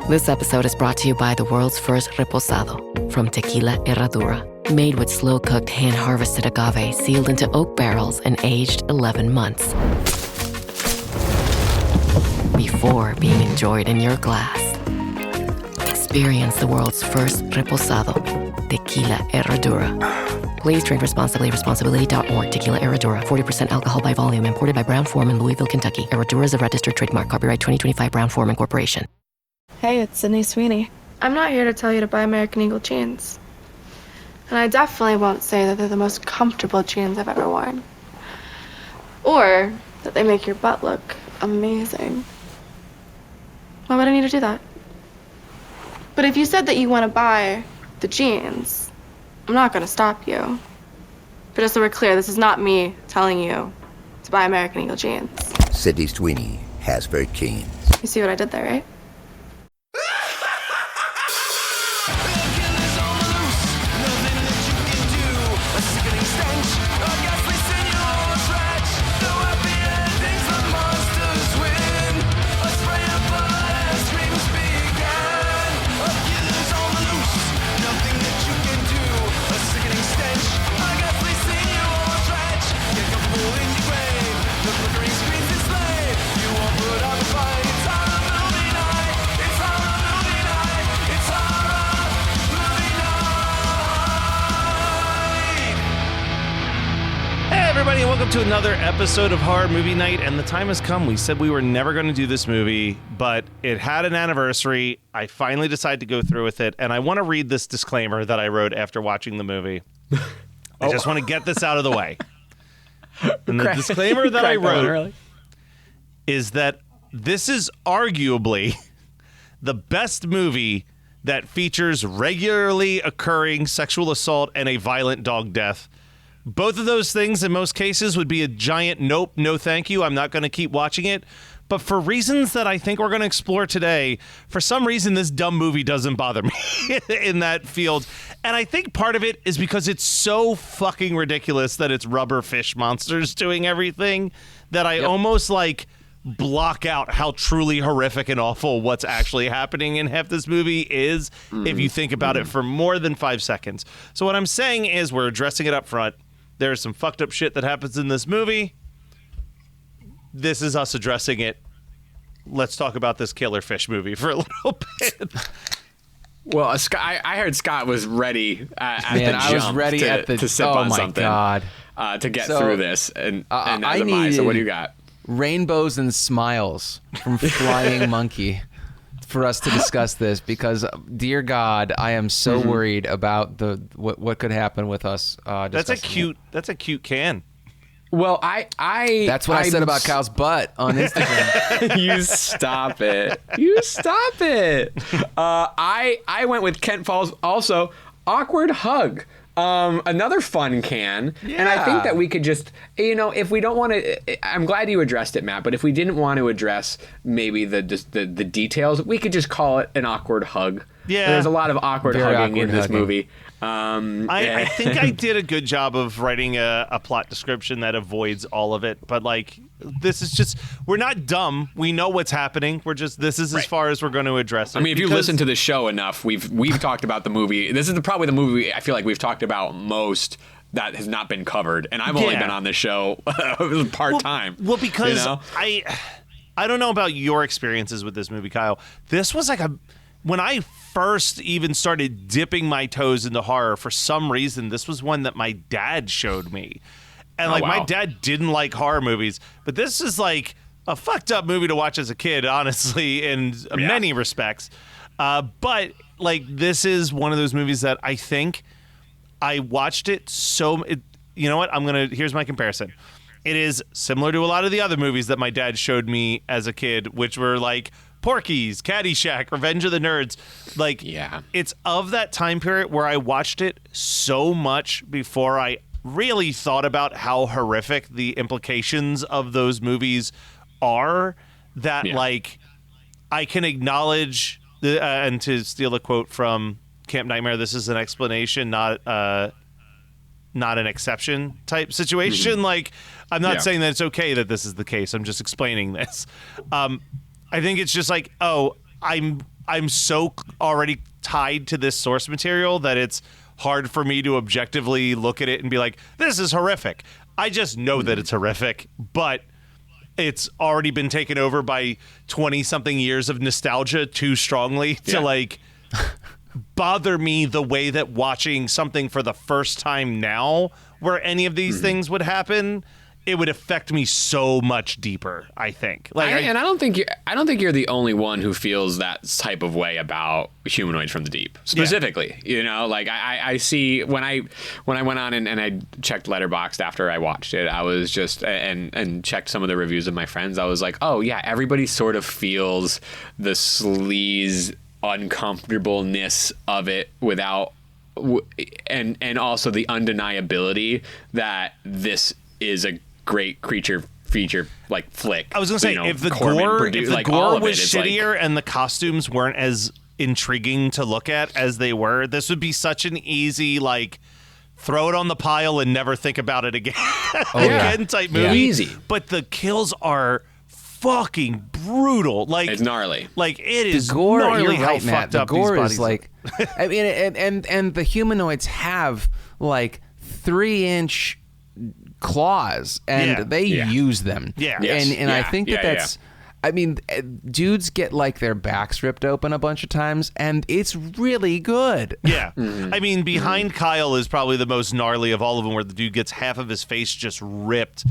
This episode is brought to you by the world's first reposado from Tequila Herradura. Made with slow-cooked, hand-harvested agave sealed into oak barrels and aged 11 months. Before being enjoyed in your glass. Experience the world's first reposado, Tequila Herradura. Please drink responsibly. Responsibility.org. Tequila Herradura. 40% alcohol by volume. Imported by Brown-Forman, Louisville, Kentucky. Herradura is a registered trademark. Copyright 2025 Brown-Forman Corporation. Hey, it's Sydney Sweeney. I'm not here to tell you to buy American Eagle jeans. And I definitely won't say that they're the most comfortable jeans I've ever worn. Or that they make your butt look amazing. Why would I need to do that? But if you said that you want to buy the jeans, I'm not going to stop you. But just so we're clear, this is not me telling you to buy American Eagle jeans. Sydney Sweeney, Hasbro jeans. You see what I did there, right? Everybody, welcome to another episode of Horror Movie Night, and the time has come. We said we were never going to do this movie, but it had an anniversary. I finally decided to go through with it, and I want to read this disclaimer that I wrote after watching the movie. I just want to get this out of the way. And the disclaimer that I wrote is that this is arguably the best movie that features regularly occurring sexual assault and a violent dog death. Both of those things in most cases would be a giant nope, no thank you, I'm not going to keep watching it. But for reasons that I think we're going to explore today, for some reason this dumb movie doesn't bother me in that field. And I think part of it is because it's so fucking ridiculous that it's rubber fish monsters doing everything that I almost like block out how truly horrific and awful what's actually happening in half this movie is if you think about it for more than 5 seconds. So what I'm saying is we're addressing it up front. There's some fucked up shit that happens in this movie. This is us addressing it. Let's talk about this killer fish movie for a little bit. Well, I heard Scott was ready at the jump. I was ready to sip on something. God. To get through this. And I as am I. So what do you got? Rainbows and smiles from Flying Monkey for us to discuss this because, dear God, I am so worried about what could happen with us. That's a cute can. Well, that's what I said about Kyle's butt on Instagram. You stop it. I went with Kent Falls also. Awkward hug. Another fun can. Yeah. And I think that we could just, if we don't want to, I'm glad you addressed it, Matt, but if we didn't want to address maybe the details, we could just call it an awkward hug. Yeah. There's a lot of awkward hugging in this movie. I think I did a good job of writing a plot description that avoids all of it, but this is just, we're not dumb. We know what's happening. This is as far as we're going to address it. I mean, if you listen to the show enough, we've talked about the movie. This is probably the movie I feel like we've talked about most that has not been covered, and I've only been on this show part-time. Well, because I don't know about your experiences with this movie, Kyle. This was when I first even started dipping my toes into horror, for some reason, this was one that my dad showed me. And my dad didn't like horror movies, but this is like a fucked up movie to watch as a kid, honestly, in many respects. But this is one of those movies that I think I watched it you know what? Here's my comparison. It is similar to a lot of the other movies that my dad showed me as a kid, which were like Porky's, Caddyshack, Revenge of the Nerds. It's of that time period where I watched it so much before I really thought about how horrific the implications of those movies are that I can acknowledge and to steal a quote from Camp Nightmare, this is an explanation, not an exception type situation. Mm-hmm. I'm not saying that it's okay that this is the case. I'm just explaining this. I think it's just I'm I'm so already tied to this source material that it's hard for me to objectively look at it and be like, this is horrific. I just know that it's horrific, but it's already been taken over by 20-something years of nostalgia too strongly to like bother me the way that watching something for the first time now where any of these things would happen, it would affect me so much deeper, I think. I don't think you're the only one who feels that type of way about Humanoids from the Deep specifically. Yeah. You know, like I see when I went on and I checked Letterboxd after I watched it, I was just and checked some of the reviews of my friends. I was like, oh yeah, everybody sort of feels the sleaze uncomfortableness of it without and also the undeniability that this is a great creature feature like flick. I was gonna say, if the gore was shittier and the costumes weren't as intriguing to look at as they were, this would be such an easy like throw it on the pile and never think about it again type movie. Yeah. Easy. But the kills are fucking brutal. Like it's gnarly. Like it is the gore, gnarly you're how right, Matt. fucked The up gore these bodies is like I mean and the humanoids have like 3-inch claws and they use them. Yeah. And I think that's I mean, dudes get like their backs ripped open a bunch of times, and it's really good. Yeah. I mean, behind Kyle is probably the most gnarly of all of them, where the dude gets half of his face just ripped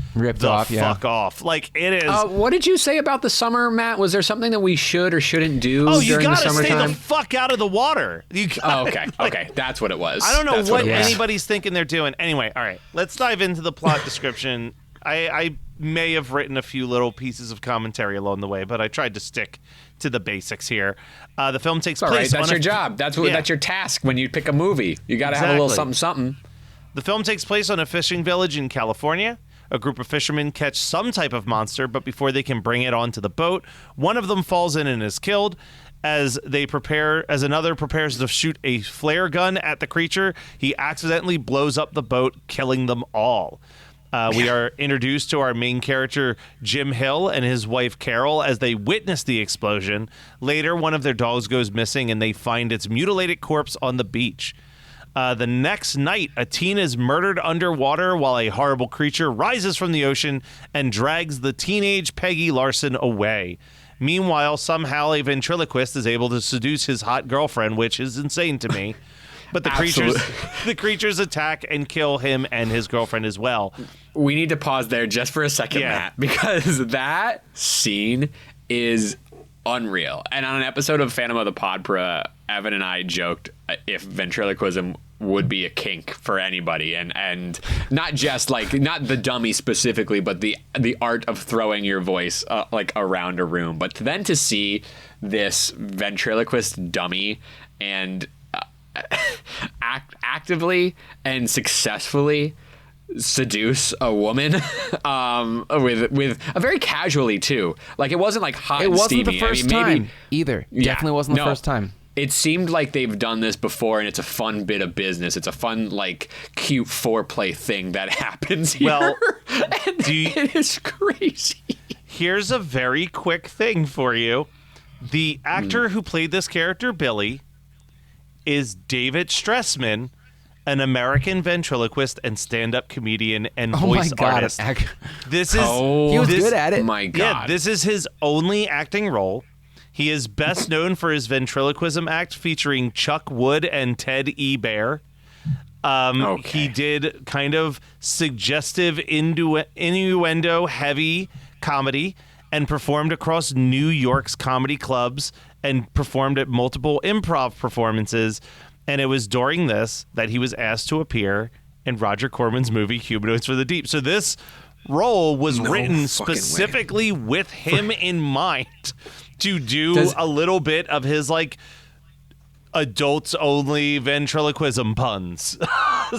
off. Fuck off. Like, it is. What did you say about the summer, Matt? Was there something that we should or shouldn't do during the summertime? Oh, you gotta stay the fuck out of the water. Okay. That's what it was. I don't know what anybody's thinking they're doing. Anyway, all right. Let's dive into the plot description. I may have written a few little pieces of commentary along the way, but I tried to stick to the basics here. The film takes place. Right. That's your job. That's your task when you pick a movie. You got to have a little something. The film takes place on a fishing village in California. A group of fishermen catch some type of monster, but before they can bring it onto the boat, one of them falls in and is killed. As another prepares to shoot a flare gun at the creature, he accidentally blows up the boat, killing them all. We are introduced to our main character, Jim Hill, and his wife, Carol, as they witness the explosion. Later, one of their dogs goes missing, and they find its mutilated corpse on the beach. The next night, a teen is murdered underwater while a horrible creature rises from the ocean and drags the teenage Peggy Larson away. Meanwhile, somehow a ventriloquist is able to seduce his hot girlfriend, which is insane to me. But the creatures attack and kill him and his girlfriend as well. We need to pause there just for a second, Matt, because that scene is unreal. And on an episode of Phantom of the Podpra, Evan and I joked if ventriloquism would be a kink for anybody, and not just like not the dummy specifically, but the art of throwing your voice like around a room. But then to see this ventriloquist dummy and actively and successfully seduce a woman with a very casually too. Like it wasn't like hot. It wasn't steamy. the first time either. Definitely wasn't the first time. It seemed like they've done this before, and it's a fun bit of business. It's a fun, like, cute foreplay thing that happens here. Well, it is crazy. Here's a very quick thing for you. The actor who played this character, Billy, is David Stressman, an American ventriloquist and stand-up comedian and voice artist. This is he was good at it. My God. Yeah, this is his only acting role. He is best known for his ventriloquism act featuring Chuck Wood and Ted E. Bear. He did kind of suggestive innuendo-heavy comedy and performed across New York's comedy clubs and performed at multiple improv performances. And it was during this that he was asked to appear in Roger Corman's movie Humanoids from the Deep. So this role was written specifically with him in mind to do a little bit of his like adults only ventriloquism puns.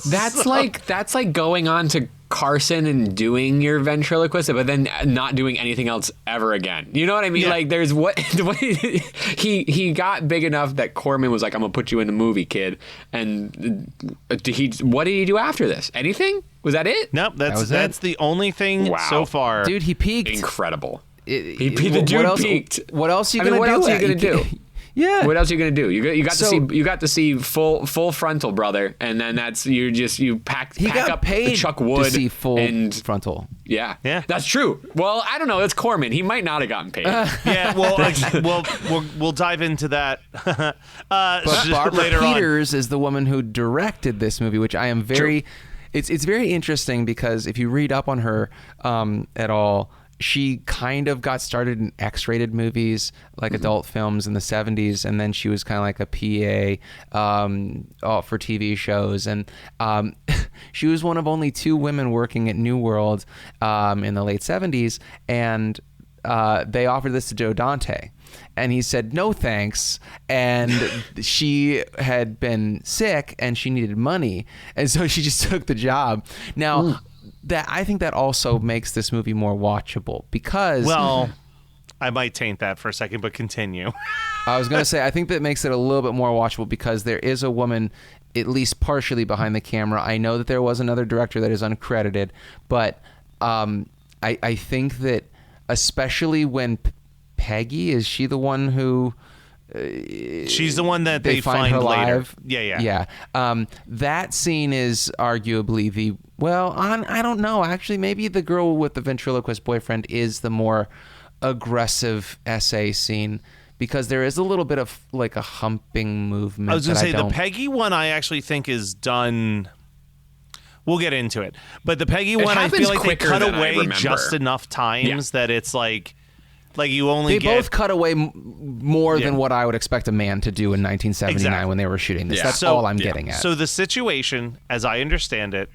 That's like going on to Carson and doing your ventriloquist, but then not doing anything else ever again. You know what I mean? Yeah. Like there's he got big enough that Corman was like, I'm gonna put you in the movie, kid. And what did he do after this? Anything? Was that it? Nope, that's the only thing so far. Dude, he peaked. Incredible. The dude peaked. What else are you gonna do? Yeah. What else are you gonna do? You got So- to see full frontal, brother, and then that's you pack got up paid the Chuck Wood to see full and frontal. yeah, Yeah. that's true. Well, I don't know. It's Corman. He might not have gotten paid. Yeah, well, we'll dive into that. But Barbara later Peters is the woman who directed this movie, which I am very. It's very interesting because if you read up on her at all, she kind of got started in X-rated movies, like adult films in the 70s, and then she was kind of like a PA for TV shows. And she was one of only 2 women working at New World in the late 70s, and they offered this to Joe Dante. And he said, no, thanks. And she had been sick and she needed money. And so she just took the job. Now, I think that also makes this movie more watchable because... Well, I might taint that for a second, but continue. I was going to say, I think that makes it a little bit more watchable because there is a woman at least partially behind the camera. I know that there was another director that is uncredited, but I think that especially when... Peggy, is she the one who she's the one that they find her later. Live? Yeah. That scene is arguably I don't know, actually maybe the girl with the ventriloquist boyfriend is the more aggressive essay scene because there is a little bit of like a humping movement. I was gonna say the Peggy one I actually think is done. We'll get into it, but the Peggy one I feel like they cut away just enough times that it's like you only They both cut away more than what I would expect a man to do in 1979 when they were shooting this. That's all I'm getting at. So the situation, as I understand it,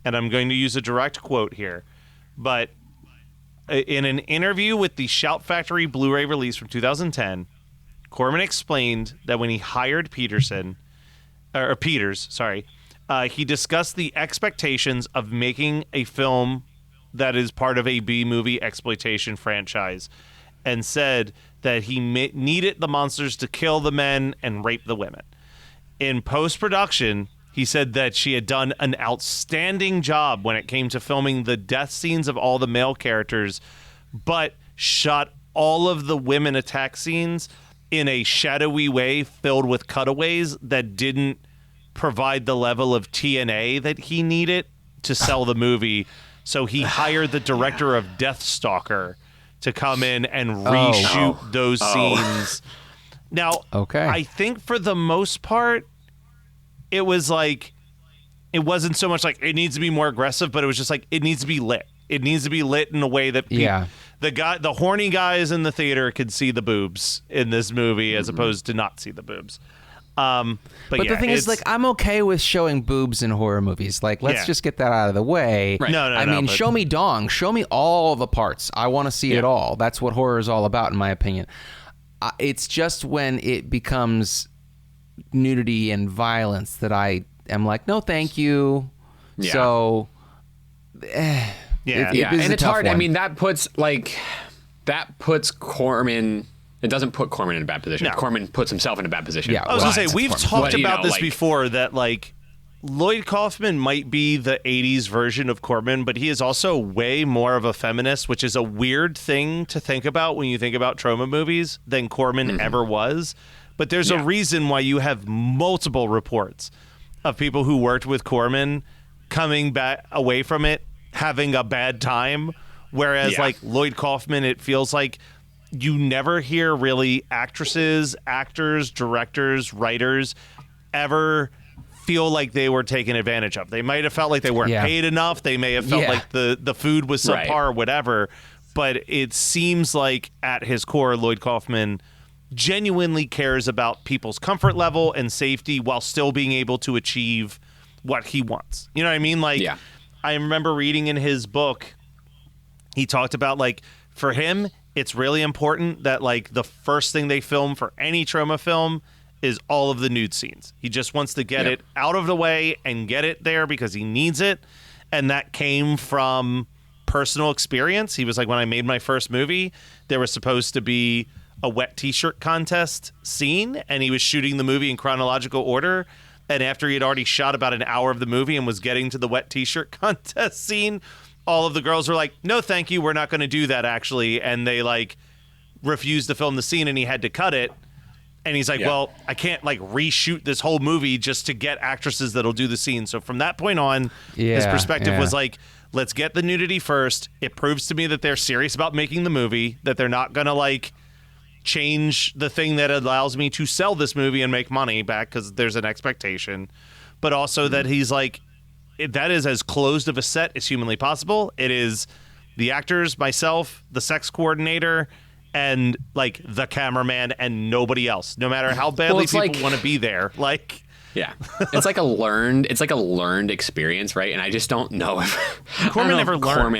and I'm going to use a direct quote here, but in an interview with the Shout Factory Blu-ray release from 2010, Corman explained that when he hired Peters, he discussed the expectations of making a film that is part of a B-movie exploitation franchise, and said that he needed the monsters to kill the men and rape the women. In post-production, he said that she had done an outstanding job when it came to filming the death scenes of all the male characters, but shot all of the women attack scenes in a shadowy way filled with cutaways that didn't provide the level of TNA that he needed to sell the movie. So he hired the director of Deathstalker to come in and reshoot those scenes. Now, I think for the most part, it was like, it wasn't so much like it needs to be more aggressive, but it was just like it needs to be lit. It needs to be lit in a way that the horny guys in the theater could see the boobs in this movie as opposed to not see the boobs. But the thing is, like, I'm okay with showing boobs in horror movies. Like, let's just get that out of the way. Right. I mean, show me dong. Show me all the parts. I want to see it all. That's what horror is all about, in my opinion. It's just when it becomes nudity and violence that I am like, no, thank you. Yeah. So, and it's hard. One. I mean, that puts Corman. It doesn't put Corman in a bad position. No. Corman puts himself in a bad position. Yeah, I was going to say, we've talked about this before, that like Lloyd Kaufman might be the 80s version of Corman, but he is also way more of a feminist, which is a weird thing to think about when you think about trauma movies than Corman ever was. But there's a reason why you have multiple reports of people who worked with Corman coming back away from it, having a bad time. Whereas like Lloyd Kaufman, it feels like you never hear really actresses, actors, directors, writers ever feel like they were taken advantage of. They might have felt like they weren't paid enough. They may have felt like the food was subpar or whatever. But it seems like at his core, Lloyd Kaufman genuinely cares about people's comfort level and safety while still being able to achieve what he wants. You know what I mean? Like, I remember reading in his book, he talked about, like, for him, it's really important that, like, the first thing they film for any trauma film is all of the nude scenes. He just wants to get it out of the way and get it there because he needs it. And that came from personal experience. He was like, when I made my first movie, there was supposed to be a wet t-shirt contest scene, and he was shooting the movie in chronological order. And after he had already shot about an hour of the movie and was getting to the wet t-shirt contest scene, all of the girls were like, no, thank you, we're not going to do that, actually. And they, like, refused to film the scene, and he had to cut it. And he's like, well, I can't like reshoot this whole movie just to get actresses that'll do the scene. So from that point on, his perspective was like, let's get the nudity first. It proves to me that they're serious about making the movie, that they're not going to like change the thing that allows me to sell this movie and make money back because there's an expectation. But also that he's like, that is as closed of a set as humanly possible. It is the actors, myself, the sex coordinator, and like the cameraman and nobody else, no matter how badly people want to be there. Like, yeah, it's like a learned experience, right? And I just don't know if Corman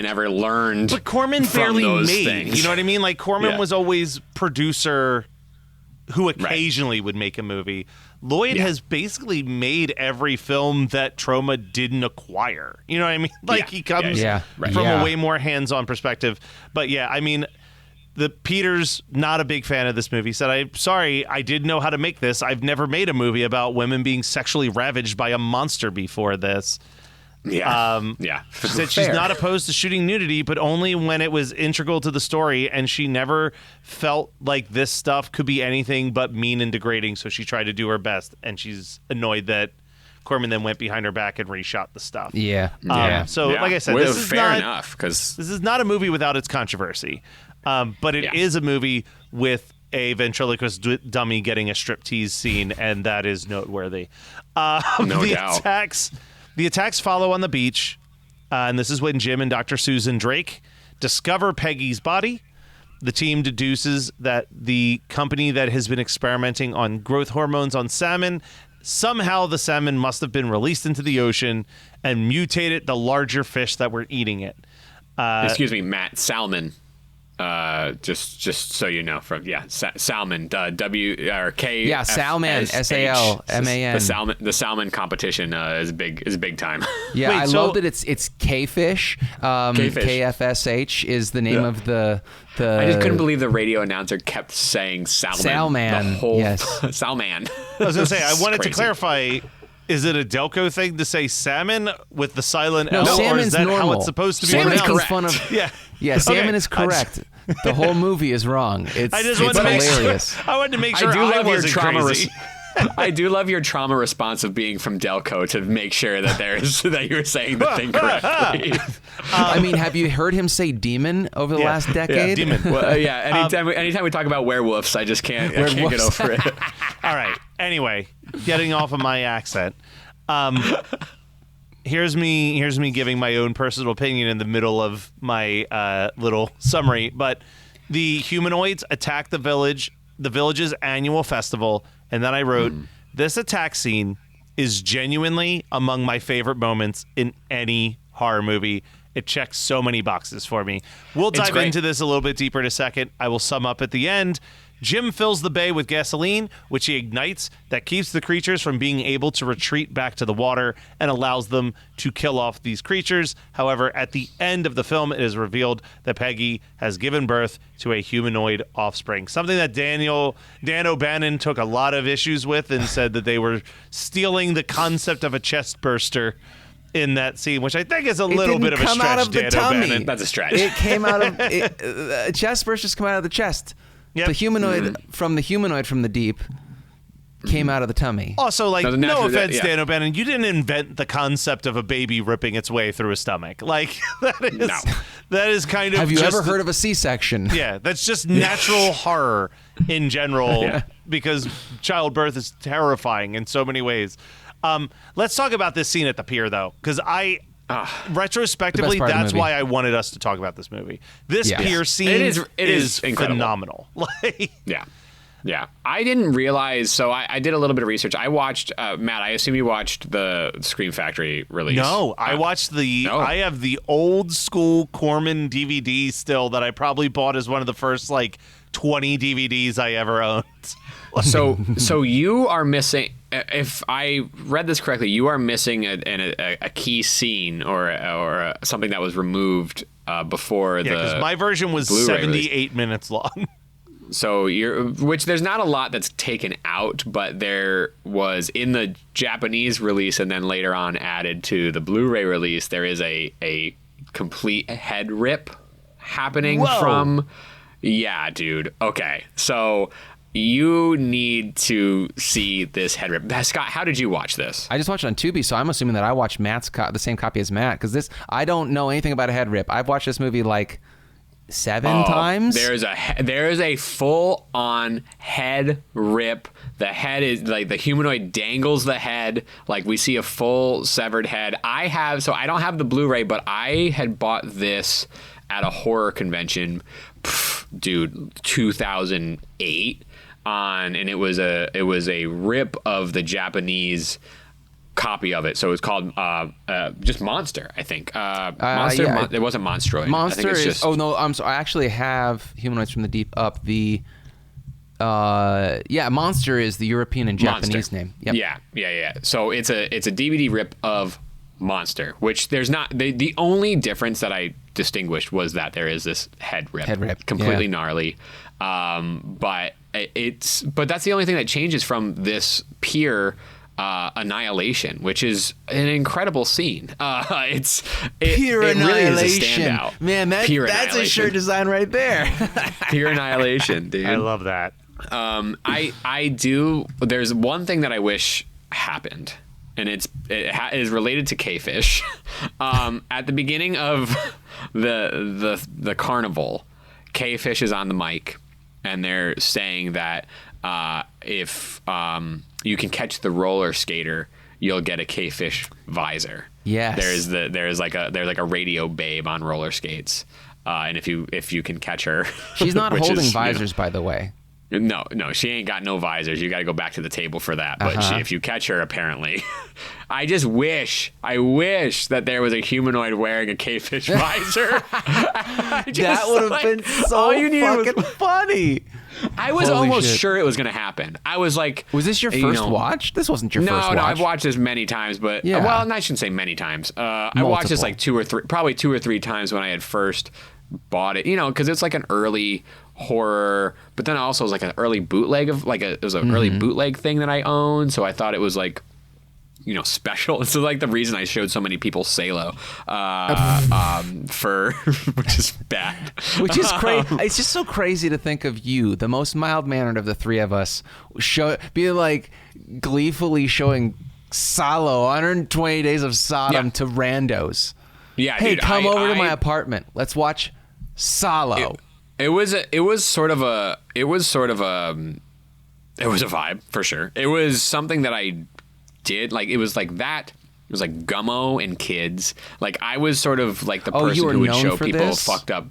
ever learned. But Corman barely made things. You know what I mean? Like Corman was always producer who occasionally would make a movie. Lloyd has basically made every film that Troma didn't acquire. You know what I mean? Like he comes from a way more hands-on perspective. But yeah, I mean, Peter's not a big fan of this movie. He said, I'm sorry, I didn't know how to make this. I've never made a movie about women being sexually ravaged by a monster before this. She said she's not opposed to shooting nudity, but only when it was integral to the story, and she never felt like this stuff could be anything but mean and degrading, so she tried to do her best, and she's annoyed that Corman then went behind her back and reshot the stuff. So, like I said, this is not a movie without its controversy. But it is a movie with a ventriloquist dummy getting a striptease scene, and that is noteworthy. No doubt. The attacks follow on the beach, and this is when Jim and Dr. Susan Drake discover Peggy's body. The team deduces that the company that has been experimenting on growth hormones on salmon, somehow the salmon must have been released into the ocean and mutated the larger fish that were eating it. Excuse me, Matt, salmon. Just so you know, salmon, W or K. Yeah, salmon, SALMAN. The salmon competition is big time. Yeah, I love that it's K-fish. KFSH is the name of the. I just couldn't believe the radio announcer kept saying salmon. Salman. The whole yes. Salman. I was gonna say, I wanted to clarify. Is it a Delco thing to say salmon with the silent L, or is that normal. how it's supposed to be Salmon pronounced? Fun of, yeah, salmon is correct. The whole movie is wrong. It's hilarious. I wanted to make sure I wasn't crazy. I do love your trauma response of being from Delco to make sure that that you're saying the thing correctly. I mean, have you heard him say demon over the last decade? Yeah, demon. Well, anytime we talk about werewolves, I just can't get over it. All right. Anyway, getting off of my accent. Here's me giving my own personal opinion in the middle of my little summary. But the humanoids attack the village's annual festival, and then I wrote, this attack scene is genuinely among my favorite moments in any horror movie. It checks so many boxes for me. We'll dive into this a little bit deeper in a second. I will sum up at the end. Jim fills the bay with gasoline, which he ignites, that keeps the creatures from being able to retreat back to the water and allows them to kill off these creatures. However, at the end of the film, it is revealed that Peggy has given birth to a humanoid offspring, something that Dan O'Bannon took a lot of issues with and said that they were stealing the concept of a chest burster in that scene, which I think is a little bit of a stretch, Dan O'Bannon. That's a stretch. It came out of chest bursters come out of the chest. Yep. The humanoid from the deep came out of the tummy. Also, like, no offense, Dan O'Bannon, you didn't invent the concept of a baby ripping its way through a stomach. Like, that is kind of. Have you ever heard of a C-section? Yeah, that's just natural horror in general because childbirth is terrifying in so many ways. Let's talk about this scene at the pier, though, because retrospectively, that's why I wanted us to talk about this movie. This pier scene is phenomenal. Yeah. I didn't realize, so I did a little bit of research. I watched, Matt, I assume you watched the Scream Factory release. No, I watched I have the old school Corman DVD still that I probably bought as one of the first, 20 DVDs I ever owned. So you are missing, if I read this correctly, you are missing a key scene or something that was removed before the. Yeah, because my version was Blu-ray 78 release. Minutes long. So which there's not a lot that's taken out, but there was in the Japanese release and then later on added to the Blu-ray release. There is a complete head rip happening from. Yeah, dude. Okay, so. You need to see this head rip. Scott, how did you watch this? I just watched it on Tubi, so I'm assuming that I watched Matt's the same copy as Matt, because I don't know anything about a head rip. I've watched this movie like 7 times. There is a full on head rip. The head is like the humanoid dangles the head. Like we see a full severed head. I don't have the Blu-ray, but I had bought this at a horror convention, dude, 2008 and it was a rip of the Japanese copy of it. So it's called just Monster, I think. Monster. Yeah. It wasn't Monstroid. Monster I think it's is. just, Oh no, I'm sorry. I actually have Humanoids from the Deep up. The Monster is the European and Japanese name. Yep. Yeah. So it's a DVD rip of Monster, which there's not the only difference that I distinguished was that there is this head rip. Completely gnarly. But that's the only thing that changes from this pure annihilation, which is an incredible scene. It really is a standout. Man, that's a shirt design right there. Pure annihilation, dude. I love that. I do. There's one thing that I wish happened, and it is related to K-Fish. At the beginning of the carnival, K-Fish is on the mic, and they're saying that if you can catch the roller skater, you'll get a K-Fish visor. Yes. There's like a radio babe on roller skates, and if you can catch her, she's not holding visors, by the way. No, she ain't got no visors. You got to go back to the table for that. But if you catch her, apparently, I wish that there was a humanoid wearing a K-Fish visor. That would have been so fucking funny. I was almost sure it was going to happen. I was like, was this your first watch? This wasn't your first watch. No, I've watched this many times, but well, I shouldn't say many times. I watched this like 2 or 3 times when I had first bought it. Because it's like an early horror, but then also it was like an early bootleg of it was an early bootleg thing that I owned, so I thought it was like special. So like the reason I showed so many people Salo for which is bad, which is crazy. It's just so crazy to think of you, the most mild-mannered of the three of us, be like gleefully showing Salo 120 Days of Sodom to randos. Hey, dude, come over to my apartment, let's watch Salo. It was a vibe for sure. It was something that I did. Like it was like that. It was like Gummo and kids. Like I was sort of like the person who would show people fucked up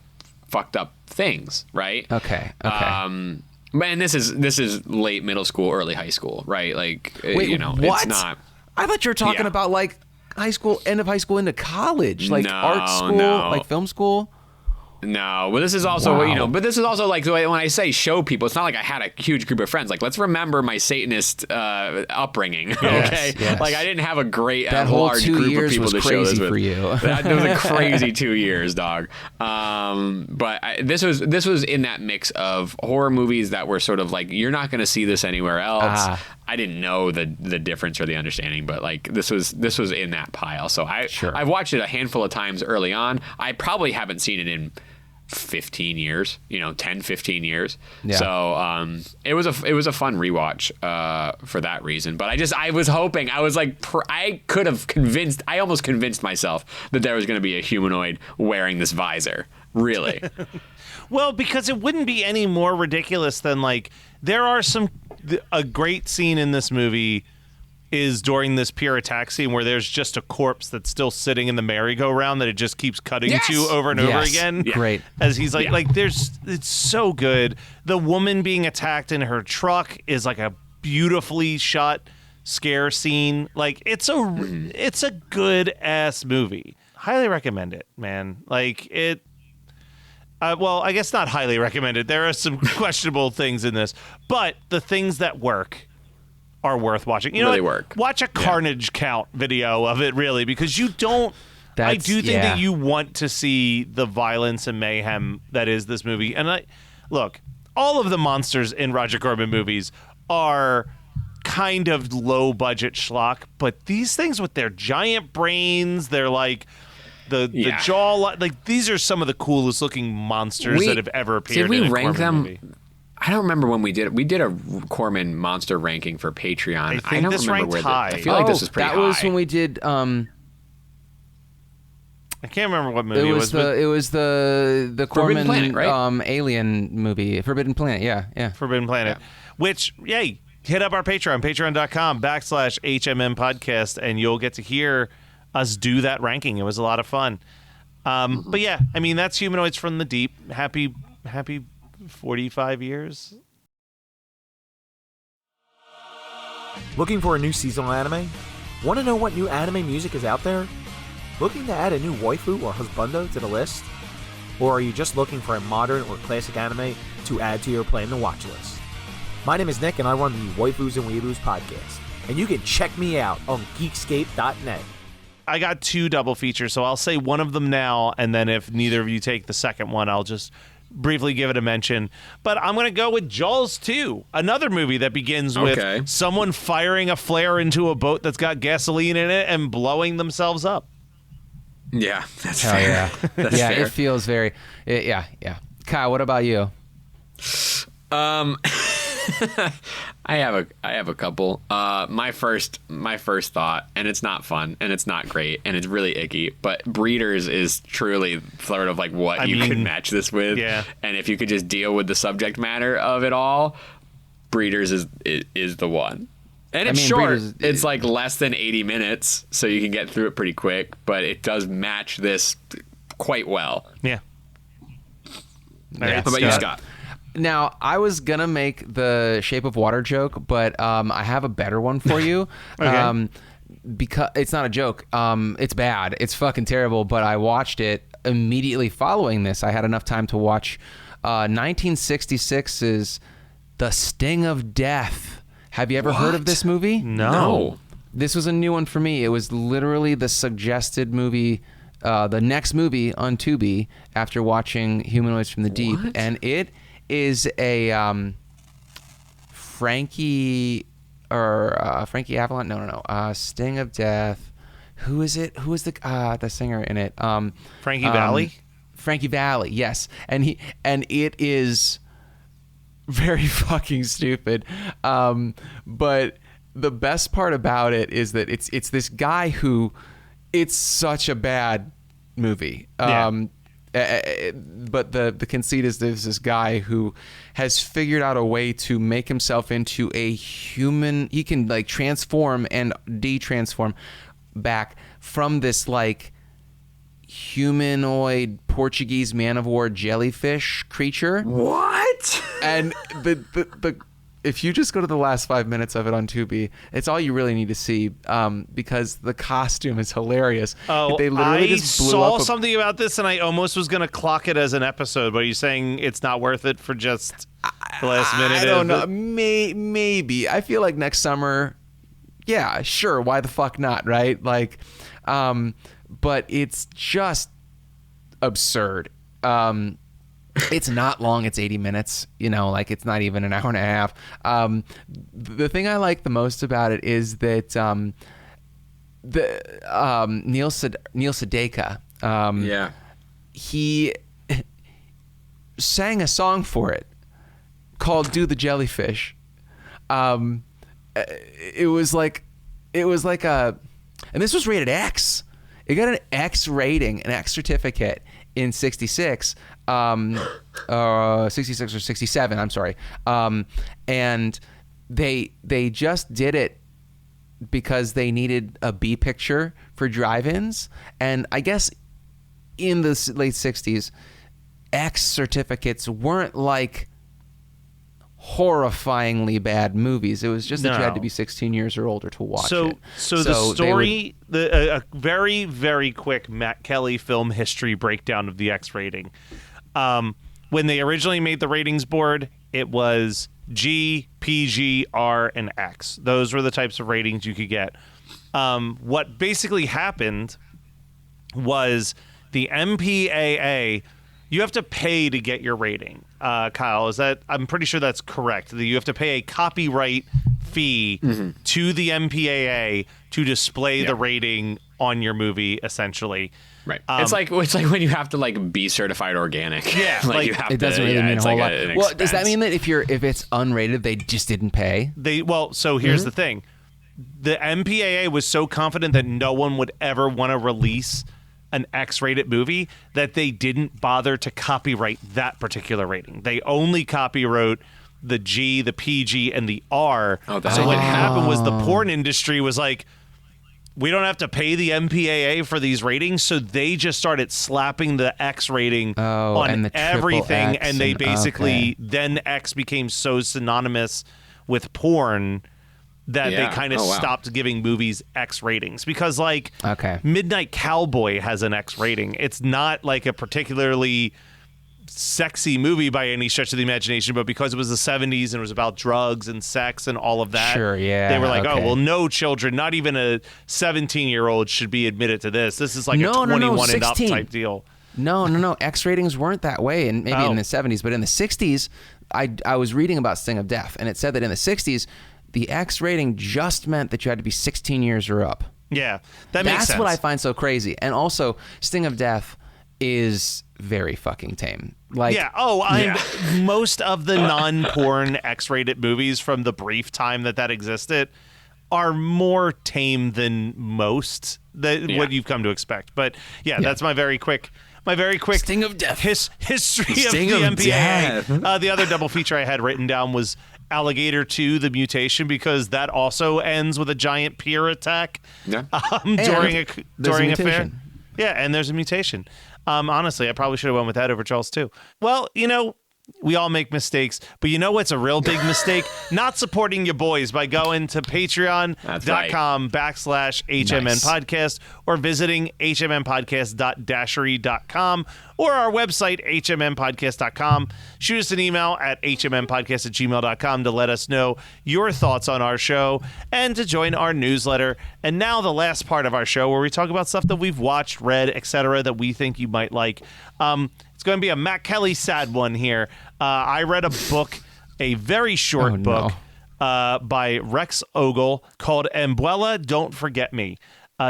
things, right? Okay. And this is late middle school, early high school, right? Like what? It's not. I thought you were talking about like high school, end of high school into college, like art school, like film school. No, but this is also, but this is also like when I say show people, it's not like I had a huge group of friends. Like, let's remember my Satanist upbringing, okay? Yes. Like, I didn't have a large large group of people to show this with. For you. That was a crazy 2 years, dog. But this was in that mix of horror movies that were sort of like, you're not going to see this anywhere else. I didn't know the difference or the understanding, but like this was in that pile. So I've watched it a handful of times early on. I probably haven't seen it in 15 years, 10, 15 years. Yeah. So it was a fun rewatch for that reason. But I was hoping, I was like, I almost convinced myself that there was going to be a humanoid wearing this visor. Really. Well, because it wouldn't be any more ridiculous than like there are a great scene in this movie is during this pier attack scene where there's just a corpse that's still sitting in the merry-go-round that it just keeps cutting to over and over again. Yeah. Great. As he's like it's so good. The woman being attacked in her truck is like a beautifully shot scare scene. Like it's a good ass movie. Highly recommend it, man. Like it. Well, I guess not highly recommended. There are some questionable things in this, but the things that work are worth watching. You know, work. Watch a carnage count video of it, really, because you don't. I do think that you want to see the violence and mayhem that is this movie. And look, all of the monsters in Roger Corman movies are kind of low budget schlock, but these things with their giant brains, they're like. The jaw, like these are some of the coolest looking monsters that have ever appeared. Did we in a rank Corman them? Movie. I don't remember when we did it. We did a Corman monster ranking for Patreon. I think don't this remember ranked where high. I feel like this was pretty that high. was when we did. I can't remember what movie It was the Corman Planet, right? alien movie, Forbidden Planet. Yeah. Forbidden Planet, which, yay, hit up our Patreon, patreon.com/HMM podcast, and you'll get to hear us do that ranking. It was a lot of fun. But yeah, I mean, that's Humanoids from the Deep. Happy 45 years. Looking for a new seasonal anime? Want to know what new anime music is out there? Looking to add a new waifu or husbando to the list? Or are you just looking for a modern or classic anime to add to your plan to watch list? My name is Nick and I run the Waifus and Weeaboos podcast, and you can check me out on geekscape.net. I got 2 double features, so I'll say one of them now, and then if neither of you take the second one, I'll just briefly give it a mention. But I'm going to go with Jaws 2, another movie that begins with someone firing a flare into a boat that's got gasoline in it and blowing themselves up. Yeah, that's Hell fair. yeah. That's yeah, fair. it feels very. Yeah. Kyle, what about you? I have a couple. My first thought, and it's not fun, and it's not great, and it's really icky. But Breeders is truly sort of like what you could match this with. Yeah. And if you could just deal with the subject matter of it all, Breeders is the one. And it's short. Breeders, it's like less than 80 minutes, so you can get through it pretty quick. But it does match this quite well. Yeah. How about you, Scott? Now, I was going to make the Shape of Water joke, but I have a better one for you. Okay. Because it's not a joke. It's bad. It's fucking terrible, but I watched it immediately following this. I had enough time to watch 1966's The Sting of Death. Have you ever heard of this movie? No. This was a new one for me. It was literally the suggested movie, the next movie on Tubi after watching Humanoids from the Deep. And it is a Frankie Avalon? No. Sting of Death. Who is it? Who is the singer in it? Frankie Valli? Frankie Valli, yes. And it is very fucking stupid. But the best part about it is that it's this guy who, it's such a bad movie. But the conceit is there's this guy who has figured out a way to make himself into a human. He can like transform and de-transform back from this like humanoid Portuguese man-of-war jellyfish creature. What? And the if you just go to the last 5 minutes of it on Tubi, it's all you really need to see, because the costume is hilarious. Oh, they literally I just blew saw up something about this, and I almost was going to clock it as an episode, but are you saying it's not worth it for just the last minute? I don't know. Maybe. I feel like next summer, yeah, sure. Why the fuck not, right? Like, but it's just absurd. It's not long. It's 80 minutes. Like it's not even an hour and a half. The thing I like the most about it is that Neil Sedaka, he sang a song for it called "Do the Jellyfish." It was like a, and this was rated X. It got an X rating, an X certificate in 66, 66 or 67. I'm sorry. And they just did it because they needed a B picture for drive-ins. And I guess in the late 60s, X certificates weren't like horrifyingly bad movies. It was just that you had to be 16 years or older to watch it. So the story, a very, very quick Matt Kelly film history breakdown of the X rating. When they originally made the ratings board, it was G, PG, R, and X. Those were the types of ratings you could get. What basically happened was the MPAA, you have to pay to get your rating. Kyle, I'm pretty sure that's correct. You have to pay a copyright fee to the MPAA to display the rating on your movie, essentially. Right. It's like when you have to like be certified organic. Yeah. you have it doesn't really mean a whole lot. Well, expense. does that mean that if it's unrated, they just didn't pay? So here's the thing. The MPAA was so confident that no one would ever want to release an X-rated movie that they didn't bother to copyright that particular rating. They only copywrote the G, the PG, and the R. So what happened was the porn industry was like, we don't have to pay the MPAA for these ratings, so they just started slapping the X rating on and the everything, X and they basically then X became so synonymous with porn that they kind of stopped giving movies X ratings, because like Midnight Cowboy has an X rating. It's not like a particularly sexy movie by any stretch of the imagination, but because it was the 70s and it was about drugs and sex and all of that, they were like, oh, well, no children, not even a 17-year-old should be admitted to this. This is like a 21 and up type deal. No. X ratings weren't that way, and maybe in the 70s, but in the 60s, I was reading about Sting of Death, and it said that in the 60s, the X rating just meant that you had to be 16 years or up. Yeah, that makes sense. That's what I find so crazy. And also, Sting of Death is very fucking tame. Like, most of the non-porn X-rated movies from the brief time that existed are more tame than most what you've come to expect. But that's my very quick Sting of Death history Sting of the MPAA. The other double feature I had written down was Alligator 2, The Mutation, because that also ends with a giant pier attack during a fair. Yeah, and there's a mutation. Honestly, I probably should have went with that over Charles too. Well, we all make mistakes, but you know what's a real big mistake? Not supporting your boys by going to patreon.com/HMN podcast or visiting hmnpodcast.dashery.com or our website, hmnpodcast.com. Shoot us an email at hmnpodcast@gmail.com to let us know your thoughts on our show and to join our newsletter. And now the last part of our show where we talk about stuff that we've watched, read, etc., that we think you might like. It's going to be a Matt Kelly sad one here. I read a book, a very short book by Rex Ogle called Embuela, Don't Forget Me.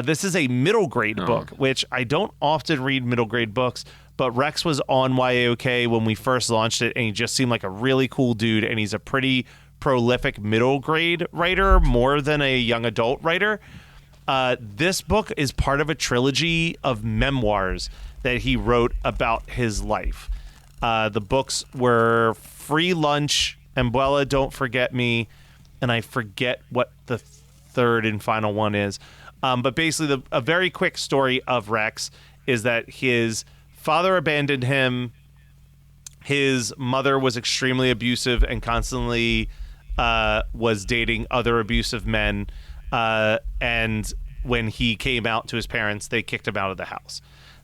This is a middle grade book, which I don't often read middle grade books, but Rex was on YAOK when we first launched it, and he just seemed like a really cool dude, and he's a pretty prolific middle grade writer, more than a young adult writer. This book is part of a trilogy of memoirs that he wrote about his life. The books were Free Lunch, Embuela, Don't Forget Me, and I forget what the third and final one is. But basically, a very quick story of Rex is that his father abandoned him. His mother was extremely abusive and constantly was dating other abusive men. And when he came out to his parents, they kicked him out of the house.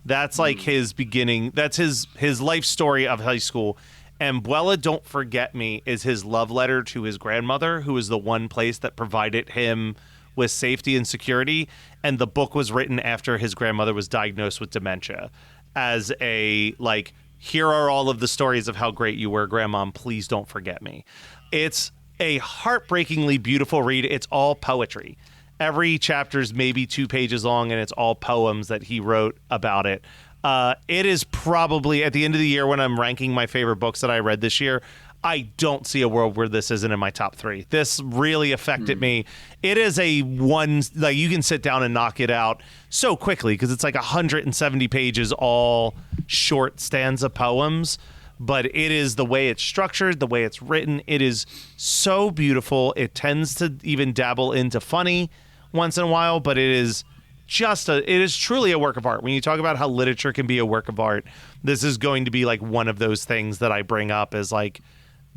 That's like his beginning. That's his life story of high school. Embuela, Don't Forget Me is his love letter to his grandmother, who is the one place that provided him with safety and security. And the book was written after his grandmother was diagnosed with dementia as a, like, here are all of the stories of how great you were, Grandma. Please don't forget me. It's a heartbreakingly beautiful read. It's all poetry. Every chapter's maybe 2 pages long, and it's all poems that he wrote about it. It is probably, at the end of the year when I'm ranking my favorite books that I read this year, I don't see a world where this isn't in my top 3. This really affected me. It is a one, like, you can sit down and knock it out so quickly because it's like 170 pages, all short stanza poems. But it is the way it's structured, the way it's written. It is so beautiful. It tends to even dabble into funny once in a while, but it is truly a work of art. When you talk about how literature can be a work of art, this is going to be like one of those things that I bring up as like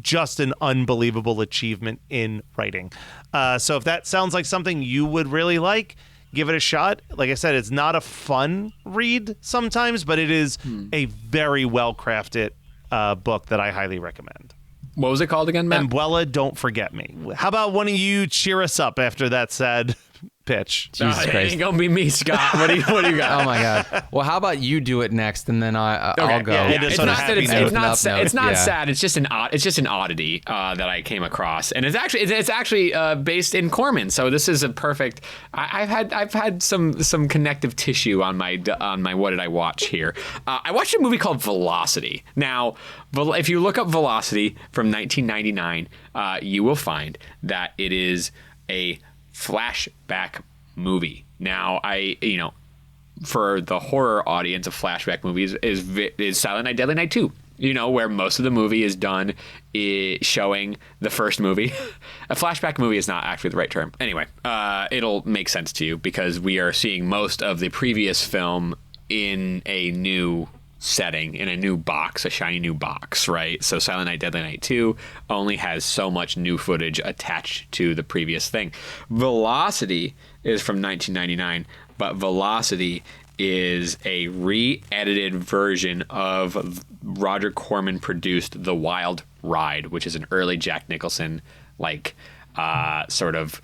just an unbelievable achievement in writing. So if that sounds like something you would really like, give it a shot. Like I said, it's not a fun read sometimes, but it is a very well-crafted book that I highly recommend. What was it called again, Matt? Embuela, Don't Forget Me. How about one of you cheer us up after that sad pitch. Jesus It Christ. ain't gonna be me, Scott. What do you got? Oh my God. Well, how about you do it next, and then I'll go. Yeah, It's on a not that happy note. it's not Yeah. sad. It's just an oddity that I came across, and it's actually based in Corman. So this is a perfect. I've had some connective tissue on my what did I watch here? I watched a movie called Velocity. Now, if you look up Velocity from 1999, you will find that it is a flashback movie. Now, for the horror audience of flashback movies is Silent Night, Deadly Night 2. Where most of the movie is done showing the first movie. A flashback movie is not actually the right term. Anyway, it'll make sense to you because we are seeing most of the previous film in a new setting, in a new box, a shiny new box, right? So Silent Night, Deadly Night 2 only has so much new footage attached to the previous thing. Velocity is from 1999, but Velocity is a re-edited version of Roger Corman produced The Wild Ride, which is an early Jack Nicholson sort of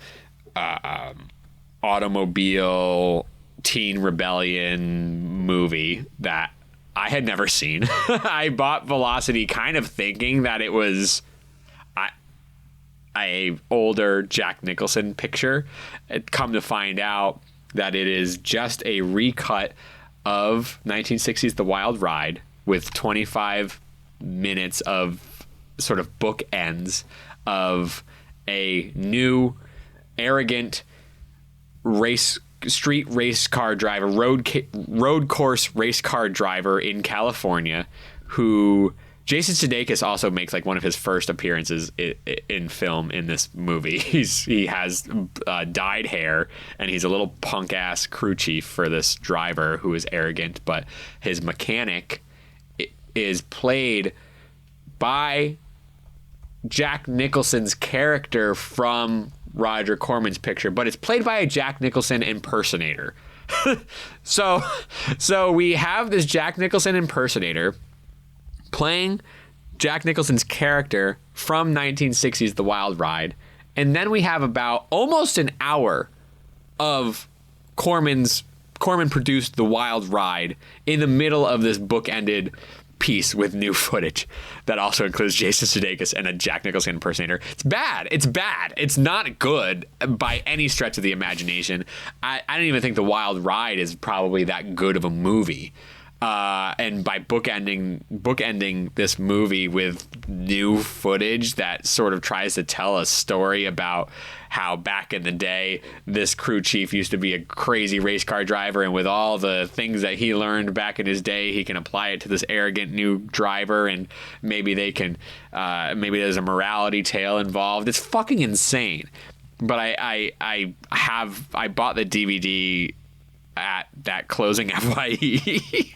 automobile teen rebellion movie that I had never seen. I bought Velocity kind of thinking that it was a older Jack Nicholson picture. It come to find out that it is just a recut of 1960s The Wild Ride with 25 minutes of sort of bookends of a new arrogant street race car driver, road course race car driver in California, who Jason Sudeikis also makes one of his first appearances in film in this movie. He has dyed hair, and he's a little punk ass crew chief for this driver who is arrogant, but his mechanic is played by Jack Nicholson's character from Roger Corman's picture, but it's played by a Jack Nicholson impersonator. So we have this Jack Nicholson impersonator playing Jack Nicholson's character from 1960s The Wild Ride, and then we have about almost an hour of Corman produced The Wild Ride in the middle of this bookended piece with new footage that also includes Jason Sudeikis and a Jack Nicholson impersonator. It's bad. It's not good by any stretch of the imagination. I don't even think The Wild Ride is probably that good of a movie. And by bookending this movie with new footage that sort of tries to tell a story about how back in the day this crew chief used to be a crazy race car driver, and with all the things that he learned back in his day, he can apply it to this arrogant new driver, and maybe maybe there's a morality tale involved. It's fucking insane. But I bought the DVD at that closing FYE.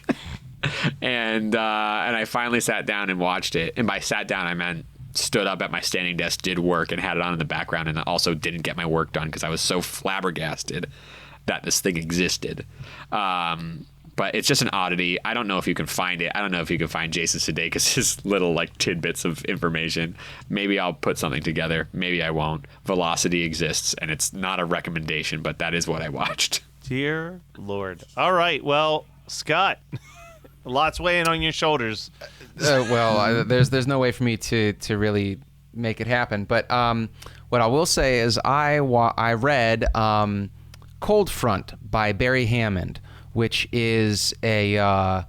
and I finally sat down and watched it. And by sat down, I meant stood up at my standing desk, did work, and had it on in the background, and also didn't get my work done because I was so flabbergasted that this thing existed. But it's just an oddity. I don't know if you can find it. I don't know if you can find Jason Sudeikis' little tidbits of information. Maybe I'll put something together. Maybe I won't. Velocity exists, and it's not a recommendation, but that is what I watched. Dear Lord. All right. Well, Scott, lots weighing on your shoulders. There's no way for me to really make it happen. But what I will say is I read Cold Front by Barry Hammond, which is it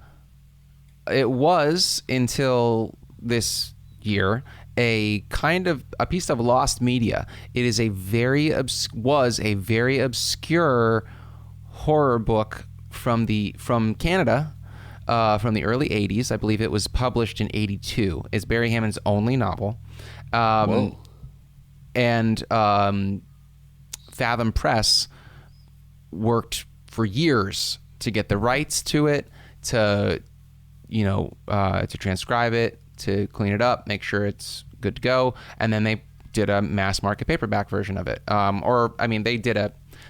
was until this year a piece of lost media. It is was a very obscure horror book from Canada. From the early 80s. I believe it was published in 82. It's Barry Hammond's only novel. And Fathom Press worked for years to get the rights to it, to transcribe it, to clean it up, make sure it's good to go, and then they did a mass market paperback version of it.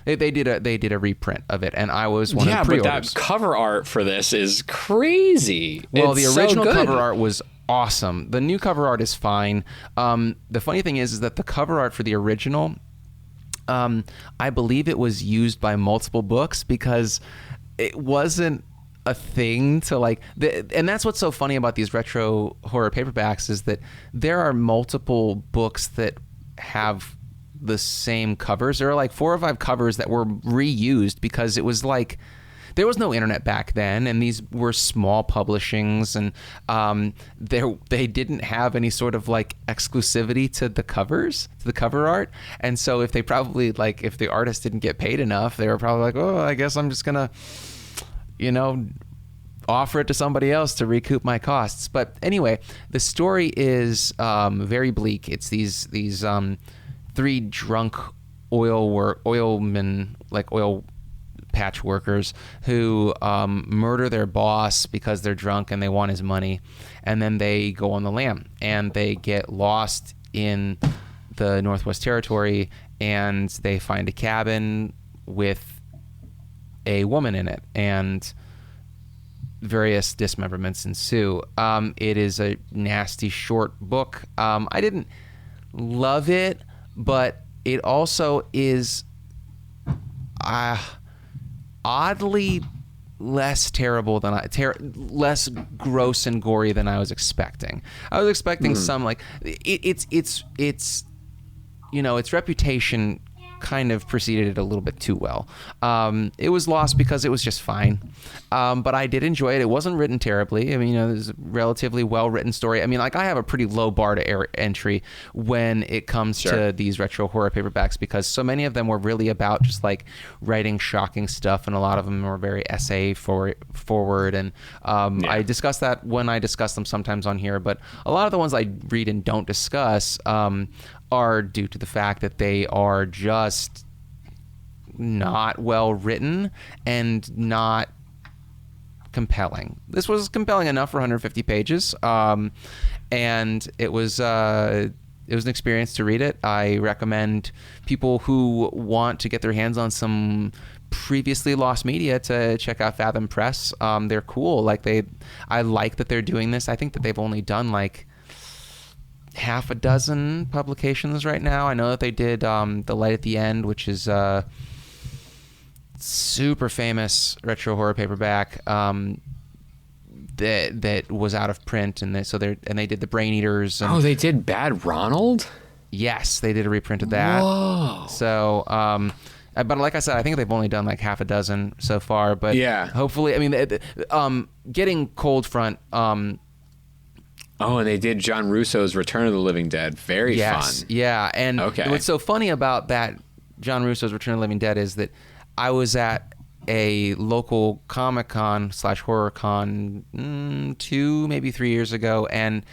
They did a reprint of it, and I was one of the pre-orders. Yeah, but that cover art for this is crazy. Well, it's the original so good. cover art was awesome. The new cover art is fine. The funny thing is that the cover art for the original I believe it was used by multiple books because it wasn't a thing to like, and that's what's so funny about these retro horror paperbacks is that there are multiple books that have the same covers. There are like 4 or 5 covers that were reused because it was like, there was no internet back then, and these were small publishings, and they didn't have any sort of like exclusivity to the covers, to the cover art. And so if they probably like, if the artist didn't get paid enough, they were probably like, oh, I guess I'm just gonna, offer it to somebody else to recoup my costs. But anyway, the story is very bleak. It's these 3 drunk oilmen, like oil patch workers, who murder their boss because they're drunk and they want his money, and then they go on the lam and they get lost in the Northwest Territory, and they find a cabin with a woman in it, and various dismemberments ensue. It is a nasty short book. I didn't love it, but it also is oddly less terrible than less gross and gory than I was expecting. I was expecting some like its reputation kind of preceded it a little bit too well. It was lost because it was just fine. But I did enjoy it. It wasn't written terribly. I mean, it was a relatively well-written story. I mean, like, I have a pretty low bar to entry when it comes to these retro horror paperbacks, because so many of them were really about just like writing shocking stuff, and a lot of them were very essay forward. And I discuss that when I discuss them sometimes on here, but a lot of the ones I read and don't discuss are due to the fact that they are just not well written and not compelling. This was compelling enough for 150 pages, and it was an experience to read it. I recommend people who want to get their hands on some previously lost media to check out Fathom Press. They're cool. I like that they're doing this. I think that they've only done like half a dozen publications right now. I know that they did The Light at the End, which is a super famous retro horror paperback that was out of print, and they did The Brain Eaters. And, they did Bad Ronald? Yes, they did a reprint of that. Whoa. So, but like I said, I think they've only done like half a dozen so far. But hopefully, I mean, getting Cold Front. And they did John Russo's Return of the Living Dead. Very fun. Yeah. And what's so funny about that, John Russo's Return of the Living Dead, is that I was at a local Comic-Con / Horror Con 2, maybe 3 years ago, and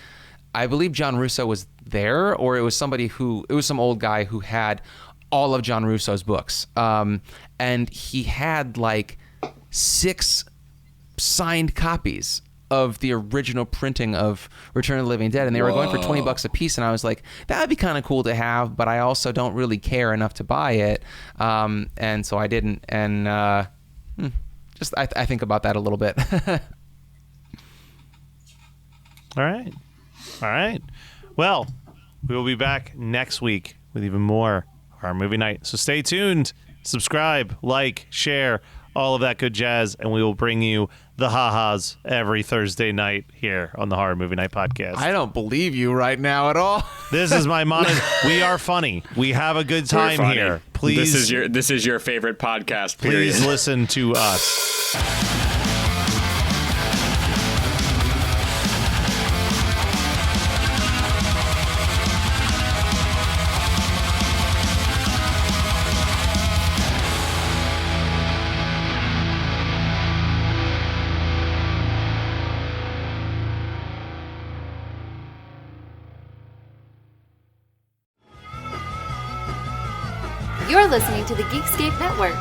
I believe John Russo was there, or it was some old guy who had all of John Russo's books. And he had like 6 signed copies of the original printing of Return of the Living Dead, and they were going for $20 a piece, and I was like, that would be kind of cool to have, but I also don't really care enough to buy it, and so I didn't. And I think about that a little bit. All right. Well, we will be back next week with even more Horror Movie Night. So stay tuned, subscribe, like, share, all of that good jazz, and we will bring you the ha-has every Thursday night here on the Horror Movie Night podcast. I don't believe you right now at all. This is my monitor. We are funny. We have a good time here. Please, this is your favorite podcast. Period. Please listen to us. You're listening to the Geekscape Network.